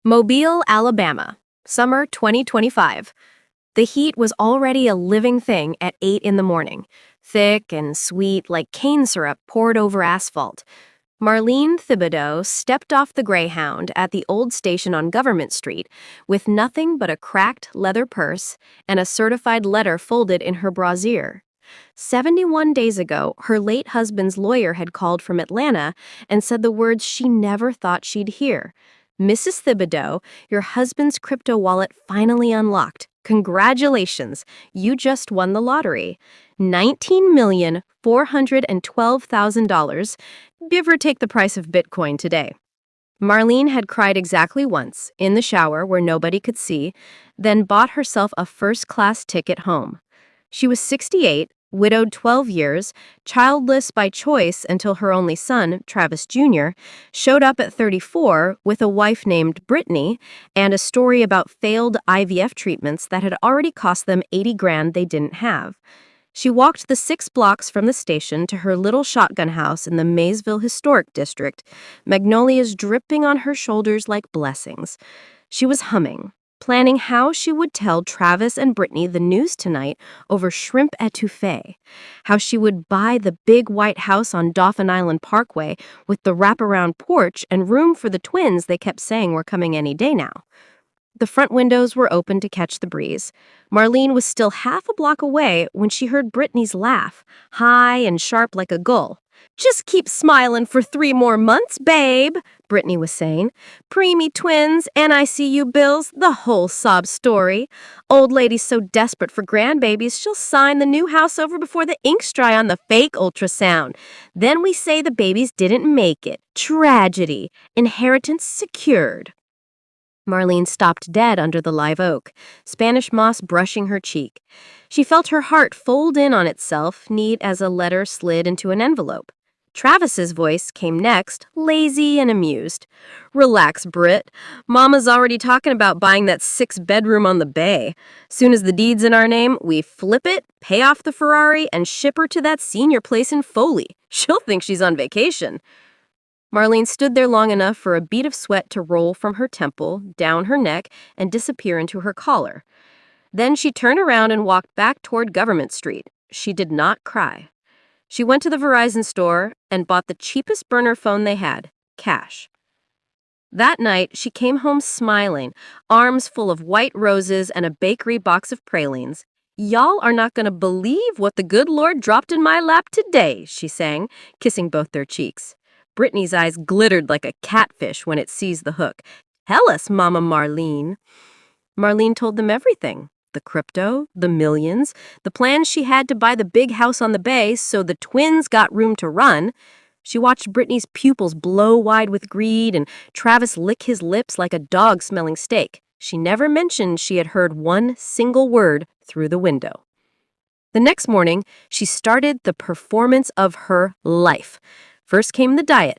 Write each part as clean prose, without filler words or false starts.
Mobile, Alabama, summer 2025. The heat was already a living thing at 8 in the morning, thick and sweet like cane syrup poured over asphalt. Marlene Thibodeaux stepped off the Greyhound at the old station on Government Street with nothing but a cracked leather purse and a certified letter folded in her brassiere. 71 days ago, her late husband's lawyer had called from Atlanta and said the words she never thought she'd hear. Mrs. Thibodeaux, your husband's crypto wallet finally unlocked. Congratulations, you just won the lottery. $19,412,000, give or take the price of Bitcoin today. Marlene had cried exactly once, in the shower where nobody could see, then bought herself a first-class ticket home. She was 68, widowed 12 years, childless by choice until her only son, Travis Jr., showed up at 34 with a wife named Brittany and a story about failed IVF treatments that had already cost them $80,000 they didn't have. She walked the 6 blocks from the station to her little shotgun house in the Maysville Historic District, magnolias dripping on her shoulders like blessings. She was humming, planning how she would tell Travis and Brittany the news tonight over shrimp etouffee, how she would buy the big white house on Dauphin Island Parkway with the wraparound porch and room for the twins they kept saying were coming any day now. The front windows were open to catch the breeze. Marlene was still half a block away when she heard Brittany's laugh, high and sharp like a gull. "Just keep smiling for 3 more months, babe," Brittany was saying. "Preemie twins, NICU bills, the whole sob story. Old lady's so desperate for grandbabies, she'll sign the new house over before the ink's dry on the fake ultrasound. Then we say the babies didn't make it. Tragedy. Inheritance secured." Marlene stopped dead under the live oak, Spanish moss brushing her cheek. She felt her heart fold in on itself, neat as a letter slid into an envelope. Travis's voice came next, lazy and amused. "Relax, Britt. Mama's already talking about buying that 6-bedroom on the bay. Soon as the deed's in our name, we flip it, pay off the Ferrari, and ship her to that senior place in Foley. She'll think she's on vacation." Marlene stood there long enough for a bead of sweat to roll from her temple, down her neck, and disappear into her collar. Then she turned around and walked back toward Government Street. She did not cry. She went to the Verizon store and bought the cheapest burner phone they had, cash. That night, she came home smiling, arms full of white roses and a bakery box of pralines. "Y'all are not going to believe what the good Lord dropped in my lap today," she sang, kissing both their cheeks. Brittany's eyes glittered like a catfish when it seized the hook. "Tell us, Mama Marlene." Marlene told them everything. The crypto, the millions, the plans she had to buy the big house on the bay so the twins got room to run. She watched Brittany's pupils blow wide with greed and Travis lick his lips like a dog smelling steak. She never mentioned she had heard one single word through the window. The next morning, she started the performance of her life. First came the diet.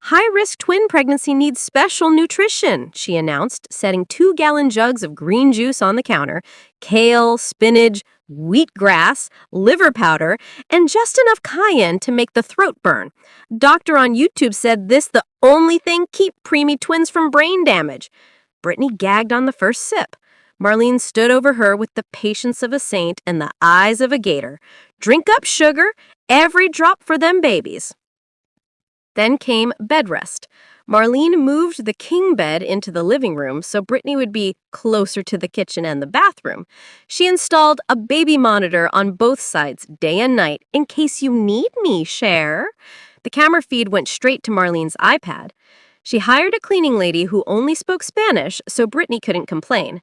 "High-risk twin pregnancy needs special nutrition," she announced, setting 2-gallon jugs of green juice on the counter, kale, spinach, wheatgrass, liver powder, and just enough cayenne to make the throat burn. Doctor on YouTube said this the only thing keep preemie twins from brain damage. Brittany gagged on the first sip. Marlene stood over her with the patience of a saint and the eyes of a gator. "Drink up, sugar, every drop for them babies." Then came bed rest. Marlene moved the king bed into the living room so Brittany would be closer to the kitchen and the bathroom. She installed a baby monitor on both sides, day and night, in case you need me, Cher. The camera feed went straight to Marlene's iPad. She hired a cleaning lady who only spoke Spanish, so Brittany couldn't complain.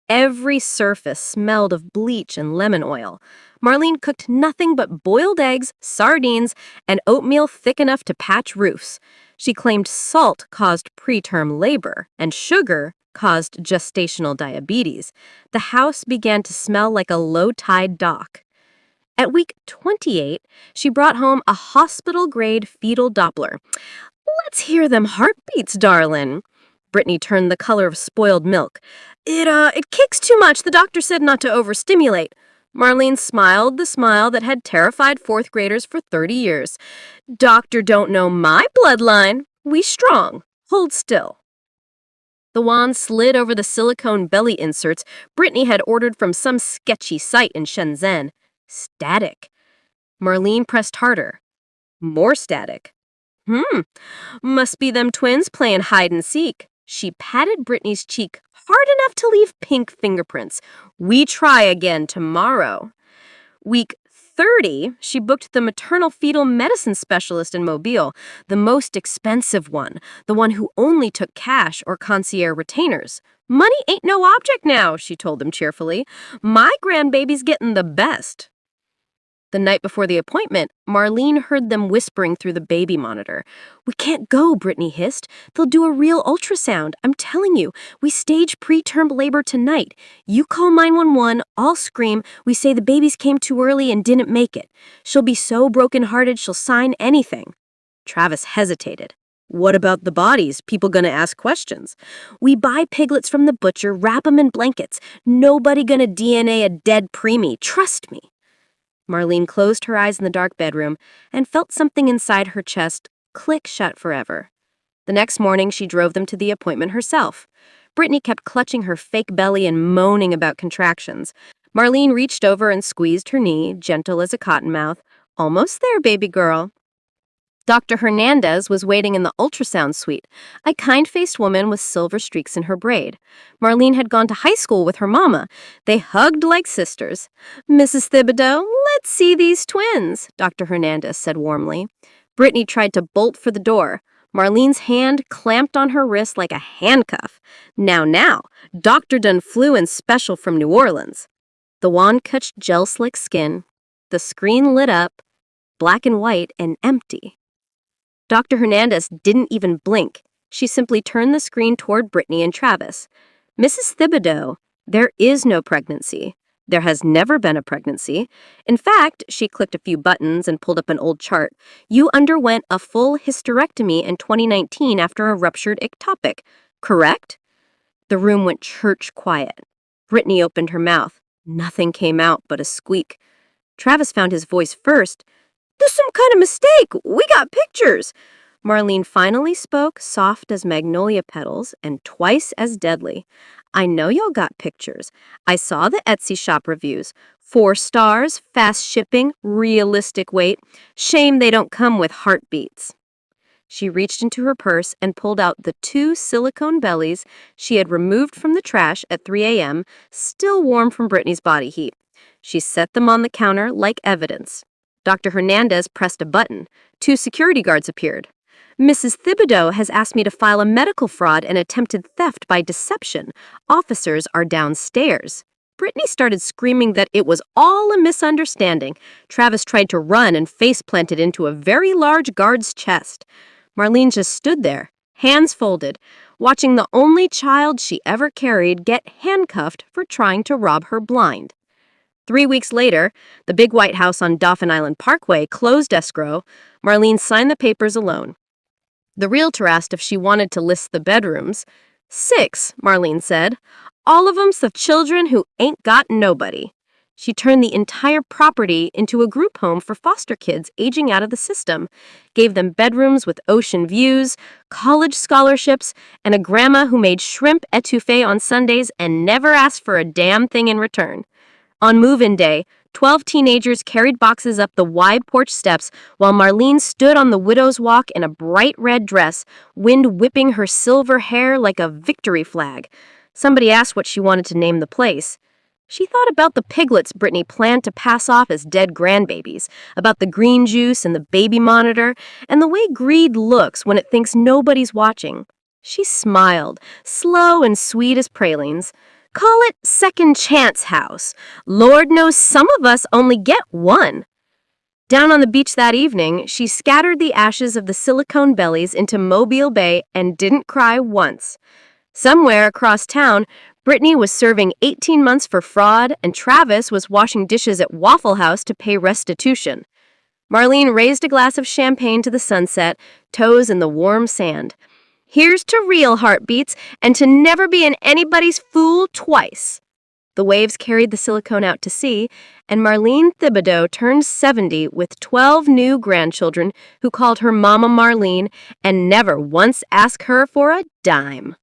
Every surface smelled of bleach and lemon oil. Marlene cooked nothing but boiled eggs, sardines, and oatmeal thick enough to patch roofs. She claimed salt caused preterm labor, and sugar caused gestational diabetes. The house began to smell like a low-tide dock. At week 28, she brought home a hospital-grade fetal Doppler. "Let's hear them heartbeats, darlin'." Brittany turned the color of spoiled milk. It kicks too much. The doctor said not to overstimulate." Marlene smiled the smile that had terrified 4th graders for 30 years. "Doctor don't know my bloodline. We strong. Hold still." The wand slid over the silicone belly inserts Brittany had ordered from some sketchy site in Shenzhen. Static. Marlene pressed harder. More static. Must be them twins playing hide and seek. She patted Brittany's cheek hard enough to leave pink fingerprints. We try again tomorrow. Week 30, she booked the maternal fetal medicine specialist in Mobile, the most expensive one, the one who only took cash or concierge retainers. Money ain't no object now, she told them cheerfully. My grandbaby's getting the best. The night before the appointment, Marlene heard them whispering through the baby monitor. We can't go, Brittany hissed. They'll do a real ultrasound. I'm telling you, we stage preterm labor tonight. You call 911, I'll scream. We say the babies came too early and didn't make it. She'll be so brokenhearted she'll sign anything. Travis hesitated. What about the bodies? People gonna ask questions. We buy piglets from the butcher, wrap 'em in blankets. Nobody gonna DNA a dead preemie, trust me. Marlene closed her eyes in the dark bedroom and felt something inside her chest click shut forever. The next morning, she drove them to the appointment herself. Brittany kept clutching her fake belly and moaning about contractions. Marlene reached over and squeezed her knee, gentle as a cottonmouth. Almost there, baby girl. Dr. Hernandez was waiting in the ultrasound suite, a kind-faced woman with silver streaks in her braid. Marlene had gone to high school with her mama. They hugged like sisters. Mrs. Thibodeaux, let's see these twins, Dr. Hernandez said warmly. Brittany tried to bolt for the door. Marlene's hand clamped on her wrist like a handcuff. Now, Doctor done flew in special from New Orleans. The wand touched gel-slick skin. The screen lit up, black and white and empty. Dr. Hernandez didn't even blink. She simply turned the screen toward Brittany and Travis. Mrs. Thibodeaux, there is no pregnancy. There has never been a pregnancy. In fact, she clicked a few buttons and pulled up an old chart. You underwent a full hysterectomy in 2019 after a ruptured ectopic, correct? The room went church quiet. Brittany opened her mouth. Nothing came out but a squeak. Travis found his voice first. There's some kind of mistake. We got pictures. Marlene finally spoke, soft as magnolia petals and twice as deadly. I know y'all got pictures. I saw the Etsy shop reviews. 4 stars, fast shipping, realistic weight. Shame they don't come with heartbeats. She reached into her purse and pulled out the 2 silicone bellies she had removed from the trash at 3 a.m., still warm from Brittany's body heat. She set them on the counter like evidence. Dr. Hernandez pressed a button. 2 security guards appeared. Mrs. Thibodeaux has asked me to file a medical fraud and attempted theft by deception. Officers are downstairs. Brittany started screaming that it was all a misunderstanding. Travis tried to run and face-planted into a very large guard's chest. Marlene just stood there, hands folded, watching the only child she ever carried get handcuffed for trying to rob her blind. 3 weeks later, the big white house on Dauphin Island Parkway closed escrow. Marlene signed the papers alone. The realtor asked if she wanted to list the bedrooms. 6, Marlene said. All of 'em's the children who ain't got nobody. She turned the entire property into a group home for foster kids aging out of the system, gave them bedrooms with ocean views, college scholarships, and a grandma who made shrimp etouffee on Sundays and never asked for a damn thing in return. On move-in day, 12 teenagers carried boxes up the wide porch steps while Marlene stood on the widow's walk in a bright red dress, wind whipping her silver hair like a victory flag. Somebody asked what she wanted to name the place. She thought about the piglets Brittany planned to pass off as dead grandbabies, about the green juice and the baby monitor, and the way greed looks when it thinks nobody's watching. She smiled, slow and sweet as pralines. Call it Second Chance House. Lord knows some of us only get one. Down on the beach that evening, she scattered the ashes of the silicone bellies into Mobile Bay and didn't cry once. Somewhere across town, Brittany was serving 18 months for fraud and Travis was washing dishes at Waffle House to pay restitution. Marlene raised a glass of champagne to the sunset, toes in the warm sand. Here's to real heartbeats and to never be in anybody's fool twice. The waves carried the silicone out to sea, and Marlene Thibodeaux turned 70 with 12 new grandchildren who called her Mama Marlene and never once asked her for a dime.